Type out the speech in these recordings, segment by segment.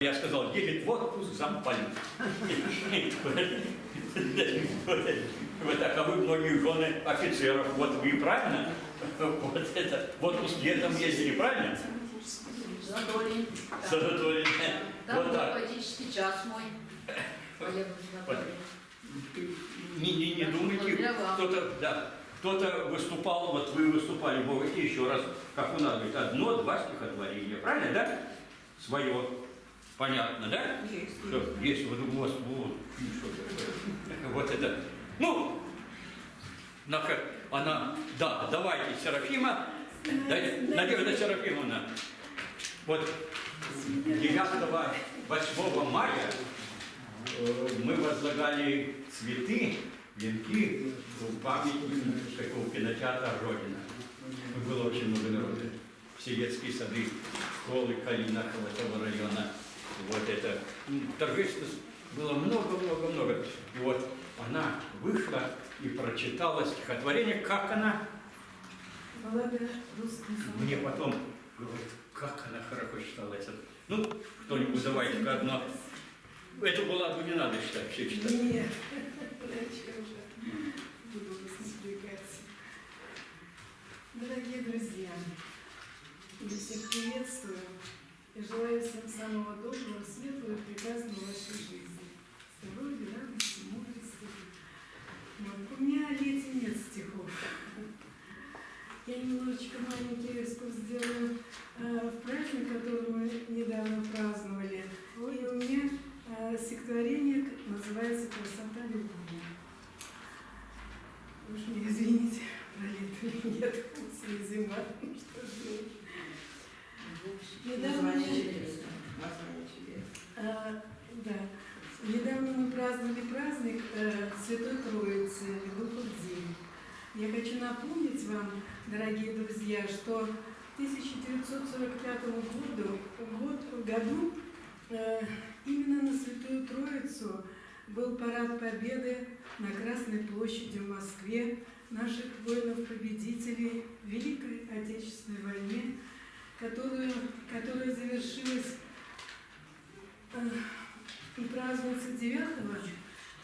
я сказал, едет в отпуск замполит. Вот так, а вы многие жены офицеров, вот вы правильно? Вот это, в отпуск летом ездили, правильно? Задолин. Задолин. Вот так. Политический час мой. Не думайте, кто-то выступал, вот вы выступали, говорите еще раз, как у нас, говорит, 1-2 стихотворения, правильно, да? Свое. Понятно, да? Есть, вот у вас, вот это. Ну, она, да, давайте, Серафима, Надежда Серафимовна, вот 9-8 мая мы возлагали цветы, венки в памятник такого кинотеатра «Родина». Было очень много народа. Сельецкие сады, школы Калинахова, этого района. Вот это. Торжество было много. И вот она вышла и прочитала стихотворение, как она. Мне потом говорит, как она хорошо читала это. Ну, кто-нибудь давайте-ка одно. Эту балладу не надо читать, все читать. Нет, иначе уже буду вас напрягать. Дорогие друзья, я всех приветствую и желаю всем самого доброго, светлого и прекрасного в вашей жизни. Здоровья, радости, мудрости. Вот. У меня лете нет стихов. Я немножечко маленький экскурс сделаю в праздник, который мы недавно праздновали. И у меня стихотворение называется «Красота любви». Уж мне извините, пролитый нет, зима, что же. Недавно мы праздновали праздник Святой Троицы, Духов День. Я хочу напомнить вам, дорогие друзья, что в 1945 году именно на Святую Троицу был парад Победы на Красной площади в Москве наших воинов-победителей в Великой Отечественной войне, которая завершилась и празднуется 9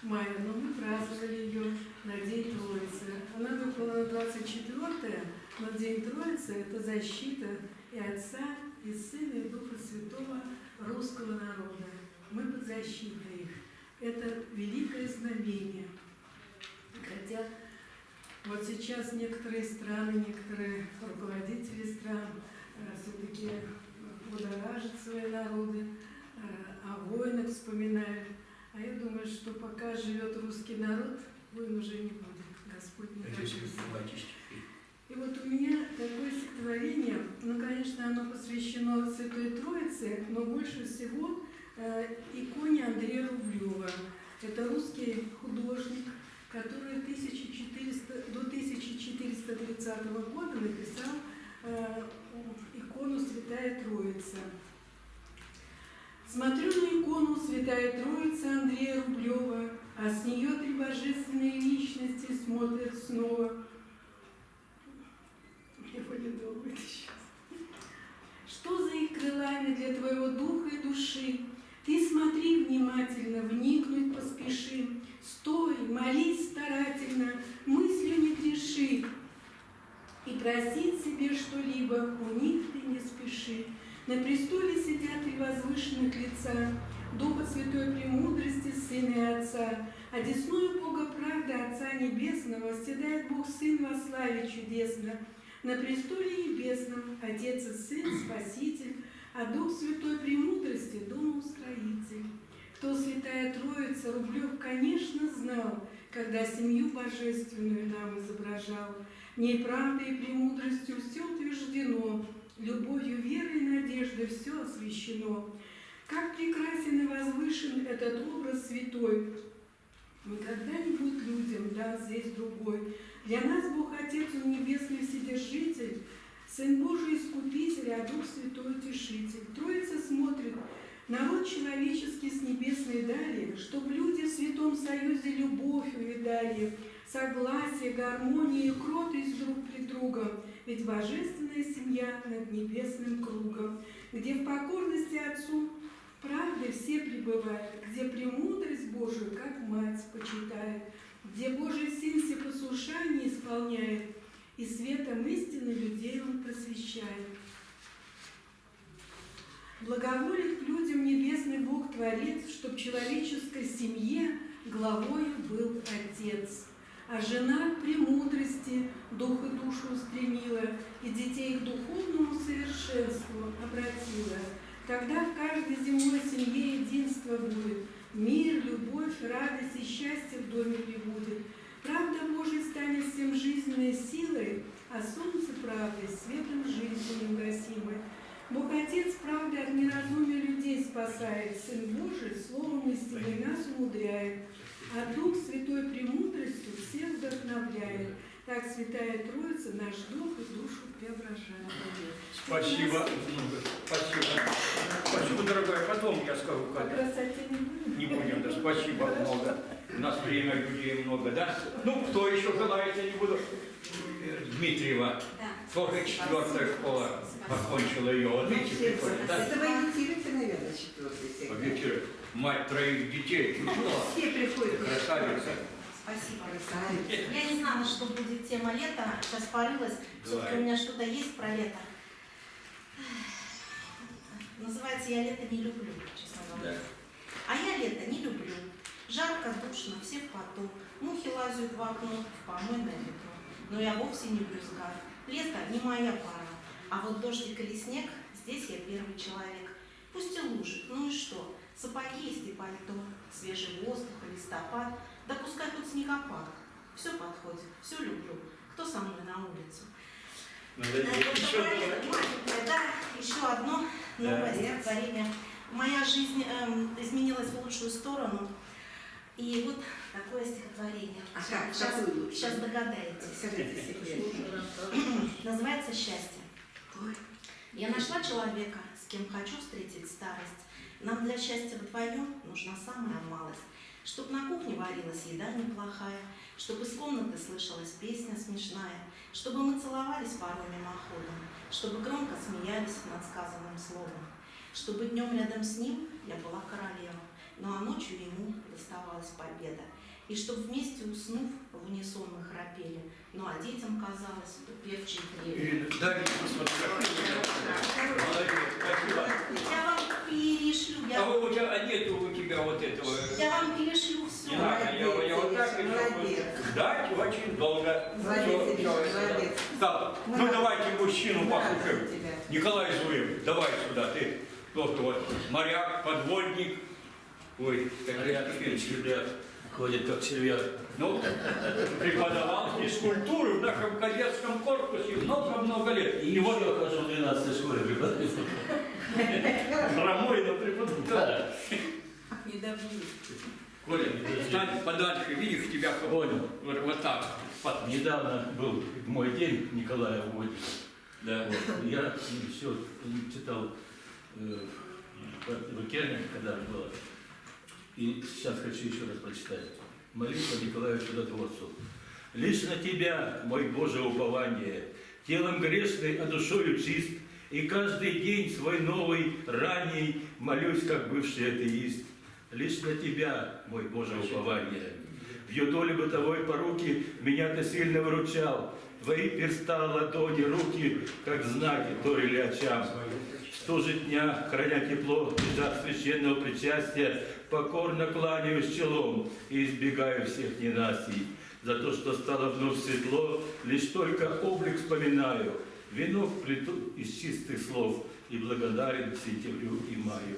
мая, но мы праздновали ее на День Троицы. Она выпала на 24-е, но День Троицы – это защита и Отца, и Сына, и Духа Святого русского народа. Мы под защитой их. Это великое знамение. Хотя вот сейчас некоторые страны, некоторые руководители стран все-таки будоражат свои народы, о войнах вспоминают. А я думаю, что пока живет русский народ, войн уже не будет. Господь не даст. И вот у меня такое стихотворение, ну, конечно, оно посвящено Святой Троице, но больше всего иконе Андрея Рублева. Это русский художник, который до 1430 года написал икону Святая Троица. Смотрю на икону Святая Троица Андрея Рублева, а с нее три божественные личности смотрят снова. Его не думает сейчас. Что за их крылами для твоего духа и души? Ты смотри внимательно, вникнуть поспеши. Стой, молись старательно, мыслью не греши. И просить себе что-либо у них ты не спеши. На престоле сидят три возвышенных лица, Духа Святой Премудрости, Сына и Отца. Одесную Бога правды Отца Небесного восседает Бог Сын во славе чудесно. На престоле небесном Отец и Сын, Спаситель, а Дух Святой Премудрости – Домоустроитель. Кто Святая Троица, Рублев, конечно, знал, когда семью божественную нам изображал. В ней правдой и премудростью все утверждено, любовью, верой и надеждой все освящено. Как прекрасен и возвышен этот образ святой! Никогда не будет людям дан здесь другой. Для нас Бог Отец, Он Небесный Вседержитель, Сын Божий Искупитель, а Дух Святой Утешитель. Троица смотрит народ человеческий с небесной дали, чтоб люди в святом союзе любовь увидали, согласие, гармонию и кротость друг пред другом. Ведь божественная семья над небесным кругом, где в покорности Отцу правда пребывает, где премудрость Божию, как мать, почитает, где Божий Сын всепослушание исполняет, и светом истины людей Он просвещает. Благоволит к людям небесный Бог-творец, чтоб в человеческой семье главою был Отец. А жена к премудрости дух и душу устремила, и детей к духовному совершенству обратила. Тогда в каждой земной семье единство будет, мир, любовь, радость и счастье в доме прибудет. Правда Божия станет всем жизненной силой, а солнце правды светом жизни неугасимой. Бог Отец правды от неразумия людей спасает, Сын Божий словом истины нас умудряет, а Дух Святой премудростью всех вдохновляет. Так Святая Троица наш дух и душу преображает. Спасибо. Спасибо. Спасибо, дорогая. Потом я скажу, По как. красоте не будем. Не будем, да. Спасибо много. У нас время, людей много, да? Ну, кто еще желает, я не буду. Дмитриева. Тоже 4-я школа. Окончила ее. Вот видите, приходит, да? Это водитель, наверное, 4-й секции. Вечер. Мать 3 детей. Ну, что? Все приходят. Красавица. Спасибо. Красавица. Я не знала, что будет тема лета. Сейчас порылась. Все-таки у меня что-то есть про лето. Называется «Я лето не люблю», честно говоря. А я лето не люблю. Жарко, душно, все в поту. Мухи лазят в окно, в помойное ведро. Но я вовсе не брюзга. Лето не моя пора. А вот дождик или снег, здесь я первый человек. Пусть и лужи, ну и что? Сапоги есть и пальто, свежий воздух, листопад. Да пускай хоть снегопад. Все подходит, все люблю. Кто со мной на улицу? Да, еще одно новое стихотворение. Моя жизнь изменилась в лучшую сторону. И вот такое стихотворение. А какую лучше? Сейчас догадаетесь. Скажите секрет. Называется «Счастье». Я нашла человека, с кем хочу встретить старость. Нам для счастья вдвоем нужна самая малость. Чтоб на кухне варилась еда неплохая, чтоб из комнаты слышалась песня смешная, чтобы мы целовались порой мимоходом, чтобы громко смеялись над сказанным словом, чтобы днем рядом с ним я была королева, ну а ночью ему доставалась победа. И чтоб вместе уснув, в унисон мы храпели, ну а детям казалось, что певчие хлеб. Да, молодец, спасибо. Я вам перешлю, А вы, нету у тебя вот этого. я вам перешлю все. Не надо, я вот так Молодец. ждать очень долго. Молодец, молодец. Так, ну давайте мужчину послушаем. Тебя. Николай Зуев, давай сюда, ты просто вот моряк, подводник. Ой, какие ребят. Ходит как червяк. Ну, преподавал физкультуру в нашем кадетском корпусе много-много лет. И вот я хожу в 12 школе преподаю. Хромой, но преподавал. Недавно. Коля, встань подальше, видишь, тебя Понял. вот так. Недавно был мой день Николая Угодника. Да. Вот. Я все читал в Керне, когда было. И сейчас хочу еще раз прочитать. Молитва Николаю Чудотворцу. «Лишь на Тебя, мой Боже, упование, телом грешный, а душою чист, и каждый день свой новый, ранний, молюсь, как бывший атеист. Лишь на Тебя, мой Боже, упование. В юдоле бытовой поруки меня Ты сильно выручал, Твои перста, ладони, руки, как знаки торили очам. Стужи дня, храня тепло, жар священного причастия, покорно кланяюсь челом и избегаю всех ненастий. За то, что стало вновь светло, лишь только облик вспоминаю, венок плету из чистых слов и благодарен сентябрю и маю.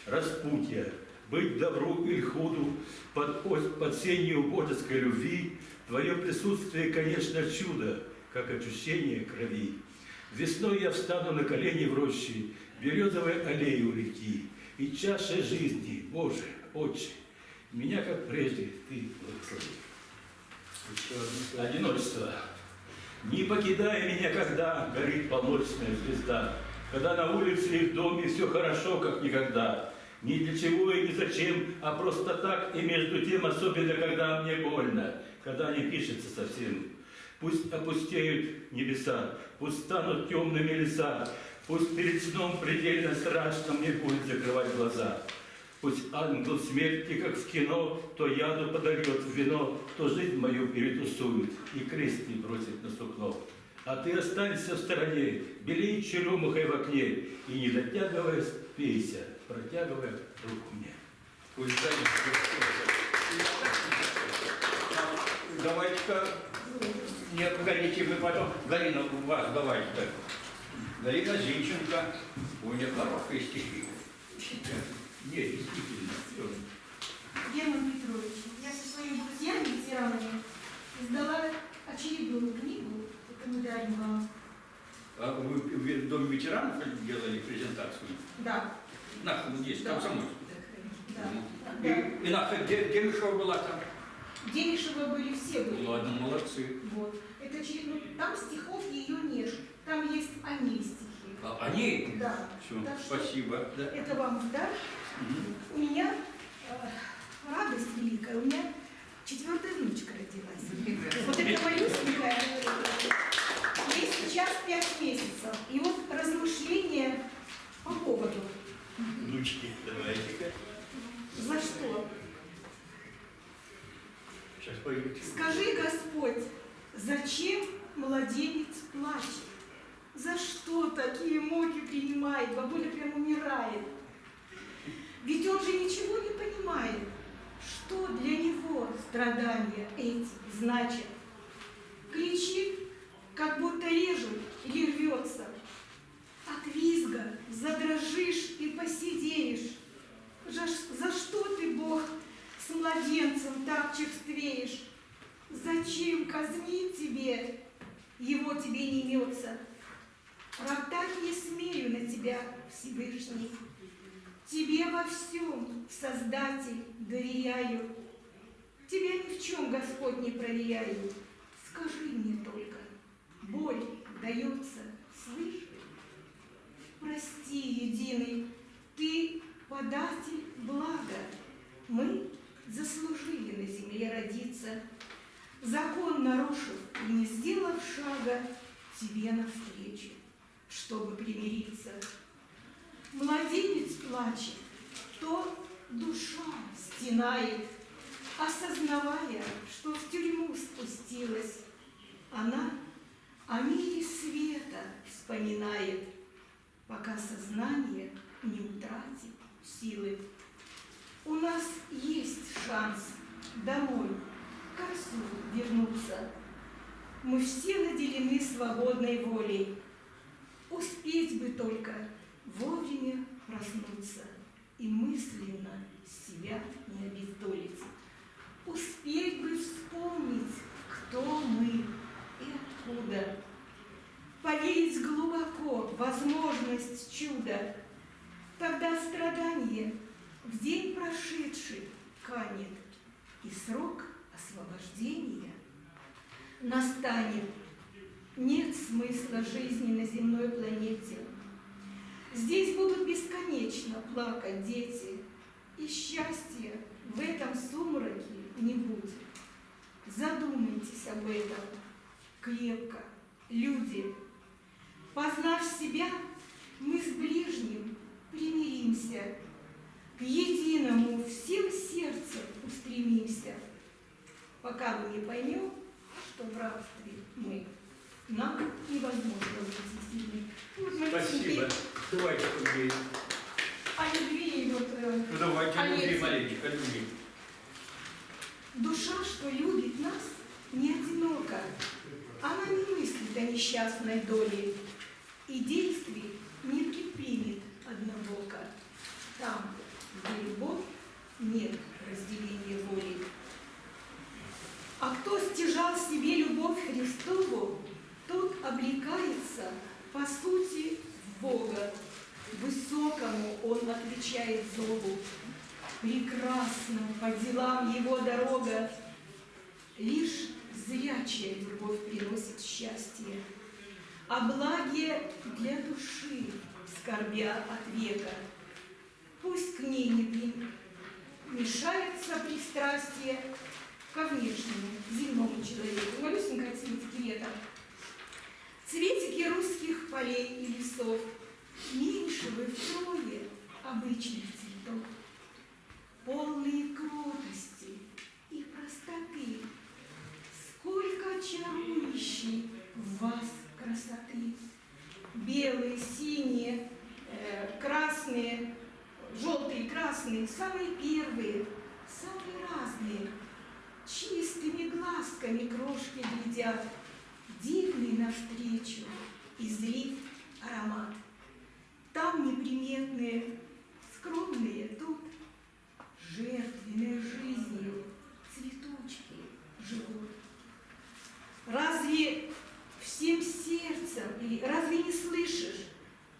Распутье, быть добру или худу, под сенью божеской любви, Твое присутствие, конечно, чудо, как очищение крови. Весной я встану на колени в роще, березовой аллеи у реки, и чашей жизни, Боже, Отче, меня, как прежде, Ты благослови. Одиночество. Не покидай меня, когда горит полночная звезда, когда на улице и в доме все хорошо, как никогда. Ни для чего и ни зачем, а просто так, и между тем, особенно, когда мне больно, когда не пишется совсем. Пусть опустеют небеса, пусть станут темными леса, пусть перед сном предельно страшно мне будет закрывать глаза. Пусть ангел смерти, как в кино, то яду подольет в вино, то жизнь мою перетусует и крести бросит на сукно. А ты останься в стороне, белей черемухой в окне, и, не дотягиваясь, пейся, протягивая руку мне. Пусть давайте-ка, не отходите вы потом. Галина, у вас давайте-ка. Галина Зинченко, у нее хорошие стихи. Нет, действительно. Герман Петрович, я со своими друзьями, ветеранами, издала очередную книгу, это мы дарим вам. А вы в Доме ветеранов делали презентацию? Да, Наша вот здесь, Комсомольск. да. И наша Демишева была там. Демишева были, все были. Ладно, молодцы. Вот. Это очередной, там стихов ее нет, там есть о ней стихи. А они? Да. Все, Так что спасибо. Да. это вам в дар. У меня радость великая, у меня 4-я внучка родилась. Вот эта малюсенькая, ей сейчас 5 месяцев. И вот размышления по поводу. Внучки, давайте-ка. За что? Сейчас пойдете. Скажи, Господь, зачем младенец плачет? За что такие муки принимает? Бабуля прям умирает. Ведь он же ничего не понимает, что для него страдания эти значат. Кричит, как будто режет или рвется. От визга задрожишь и посидеешь. За что ты, Бог, с младенцем так черствеешь? Зачем казнить тебе? Его тебе не имется. Роптать не смею на тебя, Всевышний. Тебе во всем, Создатель, доверяю. Тебя ни в чем, Господь, не проверяю. Скажи мне только, боль дается, слышь? Прости, единый, ты податель блага. Мы заслужили на земле родиться, закон нарушив и не сделав шага тебе навстречу, чтобы примириться. Младенец плачет, то душа стенает, осознавая, что в тюрьму спустилась. Она о мире света вспоминает, пока сознание не утратит силы. У нас есть шанс домой, к отцу вернуться. Мы все наделены свободной волей. Успеть бы только вовремя проснуться и мысленно себя не обездолить. Успеть бы вспомнить, кто мы и откуда. Поверить глубоко в возможность чуда. Тогда страдание в день прошедший канет, и срок освобождения настанет. Нет смысла жизни на земной планете. Здесь будут бесконечно плакать дети, и счастья в этом сумраке не будет. Задумайтесь об этом крепко, люди. Познав себя, мы с ближним примиримся, к единому всем сердцем устремимся. Пока мы не поймем, что в рабстве мы, нам невозможно быть сильными. Вот Спасибо. Давайте побей. О любви, вот, Ну давайте, о любви Ельце. маленько, любви. Душа, что любит нас, не одинока. Она не мыслит о несчастной доле и действий не предпримет однобоко. Там, где любовь, нет разделения воли. А кто стяжал себе любовь Христову, тот облекается, по сути, в Бога. Высокому он отвечает зову. Прекрасно по делам его дорога. Лишь зрячая любовь приносит счастье, а благие для души, скорбя от века. Пусть к ней не мешается пристрастие ко внешнему, земному человеку. Малюсенькая цветики лета. Цветики русских полей и лесов, меньше вы втрое обычных цветов. прекрасные, самые первые, самые разные. Чистыми глазками крошки глядят, дивный навстречу, излив аромат. Там неприметные, скромные, тут жертвенной жизнью цветочки живут. Разве всем сердцем или разве не слышишь,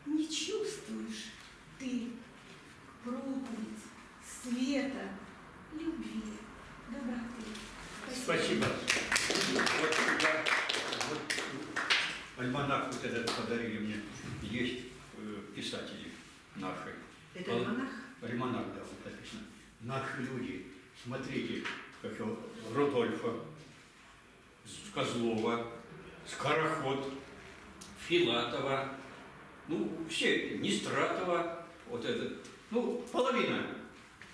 не чувствуешь ты проповедь света, любви, доброты? Спасибо. Вот я, альманах вот этот подарили мне. Есть писатели наши. Это альманах? Альманах, да, вот написано. Наши люди. Смотрите, как его Рудольфа, Козлова, Скороход, Филатова, ну, все, Нестратова, вот этот, ну, половина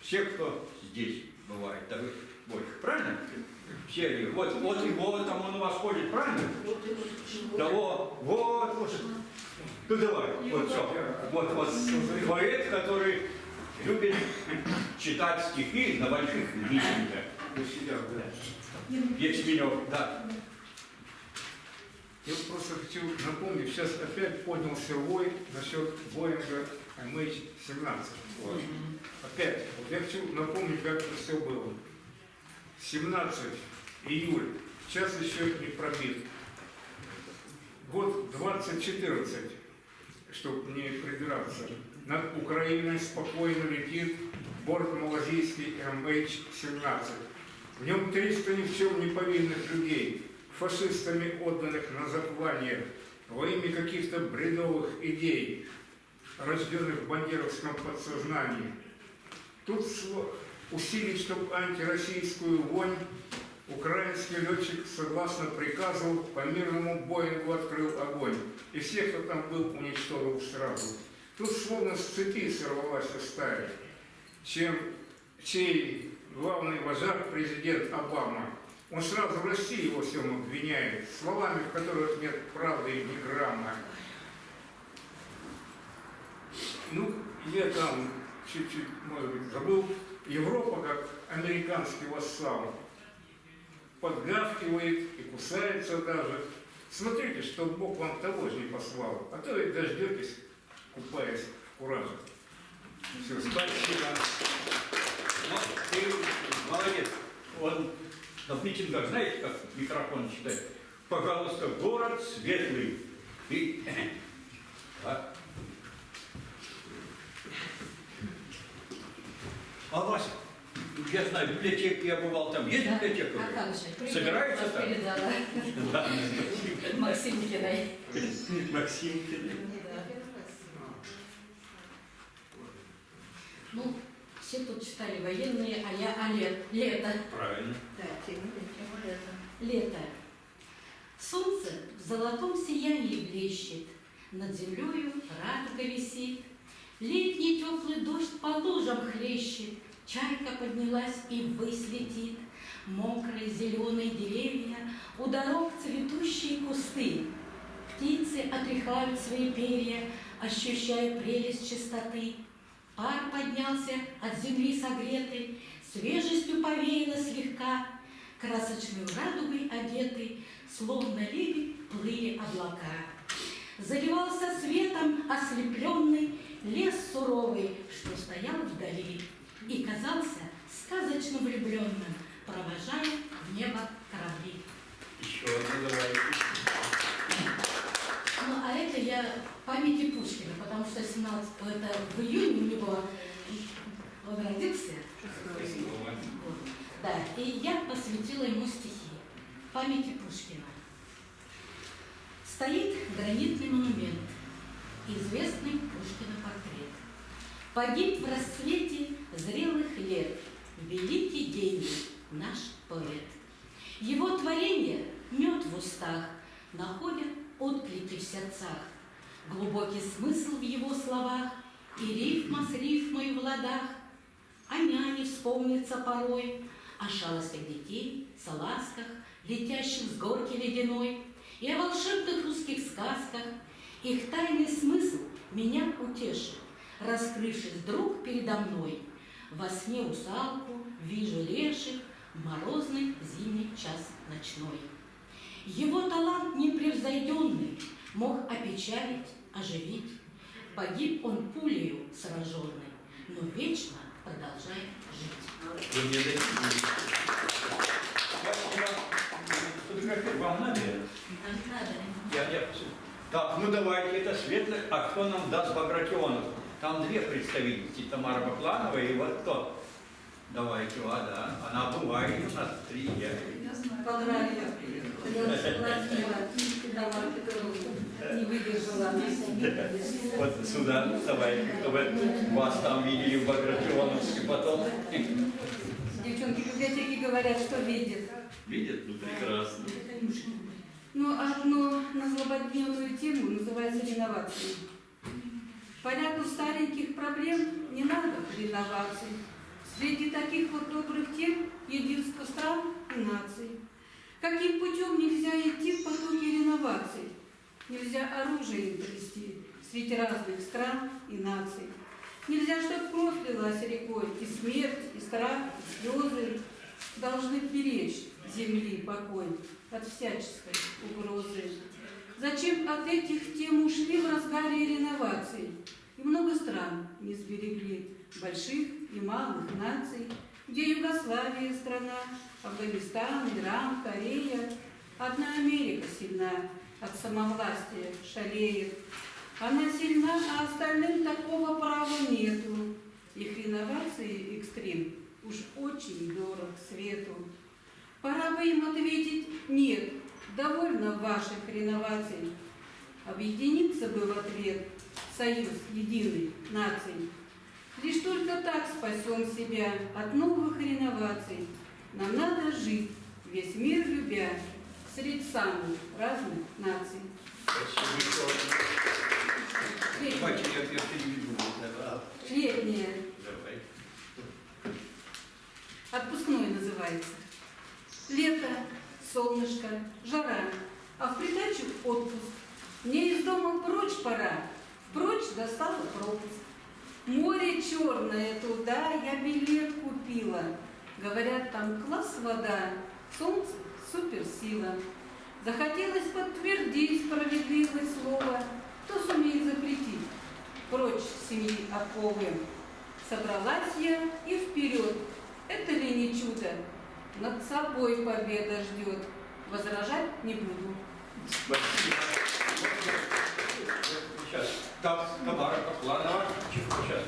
всех, кто здесь бывает, да вы больше, правильно? Все они, вот его, там он у вас ходит, правильно? Да вот. Ну давай, вот все. Вот поэт, который любит читать стихи на больших митингах. Ячменев, да. Я просто хочу напомнить, сейчас опять поднялся вой насчет Боинга MH17. Вот. Опять, вот я хочу напомнить, как это все было. 17 июля, час еще не пробит. Год 2014, чтобы не придираться. Над Украиной спокойно летит борт малазийский MH17. В нем 300 ни в чем не повинных людей, фашистами отданных на заклание во имя каких-то бредовых идей, рожденных в бандеровском подсознании. Тут усилить, чтобы антироссийскую вонь, украинский летчик, согласно приказу, по мирному Боингу открыл огонь. И всех, кто там был, уничтожил сразу. Тут словно с цепи сорвалась стая, чей главный вожак, президент Обама. Он сразу в России во всем обвиняет, словами, в которых нет правды ни грамма. Ну, я там чуть-чуть, может быть, забыл. Европа, как американский вассал, подгавкивает и кусается даже. Смотрите, что Бог вам того же не послал, а то и дождетесь, купаясь в кураже. Все, Спасибо. Ну, ты молодец. Он на митингах, знаете, как микрофон читает? Пожалуйста, город светлый. И... А? А у вас, я знаю, библиотека, я бывал там. Есть библиотека? А как же? Собираются там? Передала. Да. Максимкиной. Максимкиной. Ну, все тут читали военные, а я лето. Правильно. Да, тема Лето. Солнце в золотом сиянии блещет, над землею радуга висит. Летний теплый дождь по лужам хлещет, чайка поднялась и ввысь летит. Мокрые зеленые деревья, у дорог цветущие кусты. Птицы отряхают свои перья, ощущая прелесть чистоты. Пар поднялся от земли согретый, свежестью повеяло слегка. Красочную радугой одетый, словно лебедь, плыли облака. Заливался светом ослепленный лес суровый, что стоял вдали, и казался сказочно влюбленным, провожая в небо корабли. Еще одну давайте. Ну, а это я памяти Пушкина, потому что 17 это в июне у него он родился. Вот. Да, и я посвятила ему стихи памяти Пушкина. Стоит гранитный монумент, известный Пушкина портрет. Погиб в расцвете зрелых лет великий гений, наш поэт. Его творение мед в устах находят отклики в сердцах, глубокий смысл в его словах и рифма с рифмой в ладах. О няне вспомнится порой, о шалостях детей, салазках, летящих с горки ледяной, и о волшебных русских сказках. Их тайный смысл меня утешит, раскрывшись вдруг передо мной. Во сне русалку вижу леших в морозный зимний час ночной. Его талант непревзойденный мог опечалить, оживить. Погиб он пулею сраженный, но вечно продолжает жить. Вы мне дайте. Фотографировать вам надо? Надо. Я. Так, ну давайте, это светлый. А кто нам даст Багратионов? Там две представительницы, Тамара Бакланова и вот кто. Давайте, да. Она бывает у нас 3 дня. Понравилось. Я согласила. Тамара Петровна не выдержала. Вот сюда, давайте, чтобы вас там видели в Багратионовске потом. Девчонки в библиотеке говорят, что видят. Видят? Ну прекрасно. Но одно на злободневную тему называется реновацией. По ряду стареньких проблем не надо реноваций. Среди таких вот добрых тем единство стран и наций. Каким путем нельзя идти в потоке реноваций? Нельзя оружие им трясти среди разных стран и наций. Нельзя, чтоб кровь лилась рекой, и смерть, и страх, и слезы должны беречь земли покой от всяческой угрозы. Зачем от этих тем ушли в разгаре реноваций? И много стран не сберегли, больших и малых наций, где Югославия страна, Афганистан, Иран, Корея. Одна Америка сильна, от самовластия шалеет. Она сильна, а остальным такого права нету. Их реновации экстрим уж очень дорог свету. Пора бы им ответить «нет». Довольно ваших реноваций. Объединиться бы в ответ союз единый наций. Лишь только так спасем себя от новых реноваций. Нам надо жить, весь мир любя, среди самых разных наций. Давайте я переведу. Летняя. Давай. Отпускной называется. Лето, солнышко, жара, а в придачу отпуск. Мне из дома прочь пора, прочь достала пропуск. Море черное, туда я билет купила. Говорят, там класс вода, солнце суперсила. Захотелось подтвердить справедливое слово, кто сумеет запретить. Прочь семьи оковы. Собралась я и вперед. Это ли не чудо? Над собой победа ждет. Возражать не буду. Спасибо. Сейчас. Так, Тамара Бакланова. Сейчас.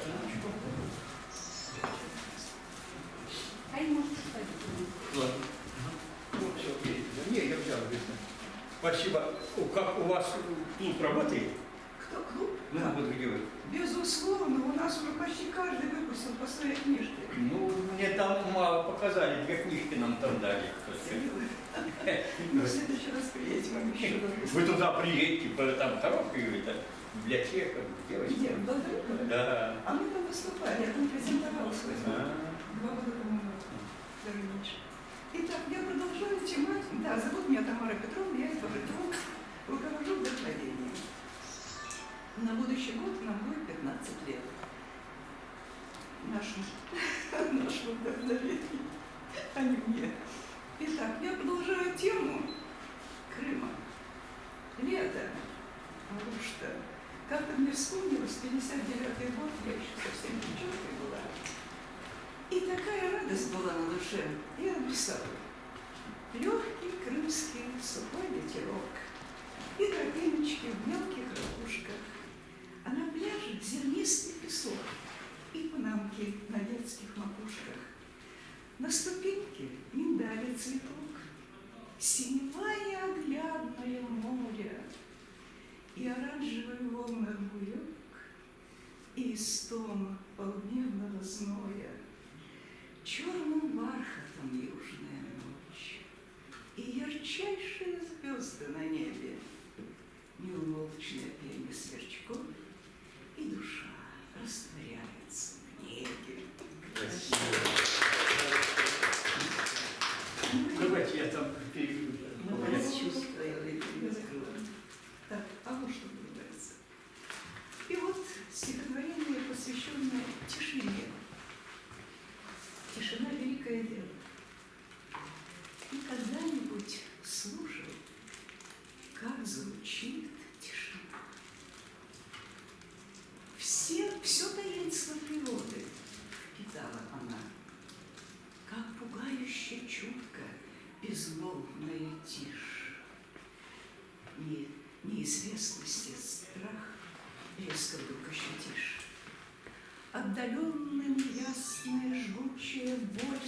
Ай, может, кстати. Ладно. Ну, все, окей. Не, я взял. Спасибо. Как у вас клуб работает? Кто клуб? Ну, вот где вы? Безусловно, у нас уже почти каждый выпустил по своей книжке. Ну, мне там мало показали, 2 книжки нам там дали. Ну, в следующий раз приедете, вам еще Вы туда приедете, там коробка это, библиотека, девочки. Где? В Долгоруково? Да. А мы там выступали, я там презентовала свой А. 2 года тому даже меньше. Итак, я продолжаю тематику. Да, зовут меня Тамара Петровна, я из Багратионовска, руковожу вдохновением. На будущий год нам будет 15 лет. Нашему вдохновению, а не мне. Итак, я продолжаю тему Крыма. Лето. Потому что как-то мне вспомнилось 59-й год, я еще совсем девчонкой была. И такая радость была на душе. Я написала: легкий крымский сухой ветерок, и тропиночки в мелких ракушках, а на пляже зернистый песок и панамки на детских макушках. На ступеньке миндаля цветок, синевое оглядное море, и оранжевый в волнах буёк, и истома полдневного зноя, черным бархатом южная ночь, и ярчайшие звезды на небе, неумолчное пение сверчков, и душа растворяется в неге. Давайте я там переведу. Я закрыла. Так, а вот что называется. И вот стихотворение, посвященное тишине. маленькое дело. И когда-нибудь слушал, как звучит тишина. Все таинство природы впитала она, как пугающе чутко безмолвная тишь. Неизвестности страх резко вдруг ощутишь. Отдаленным ясная жгучая боль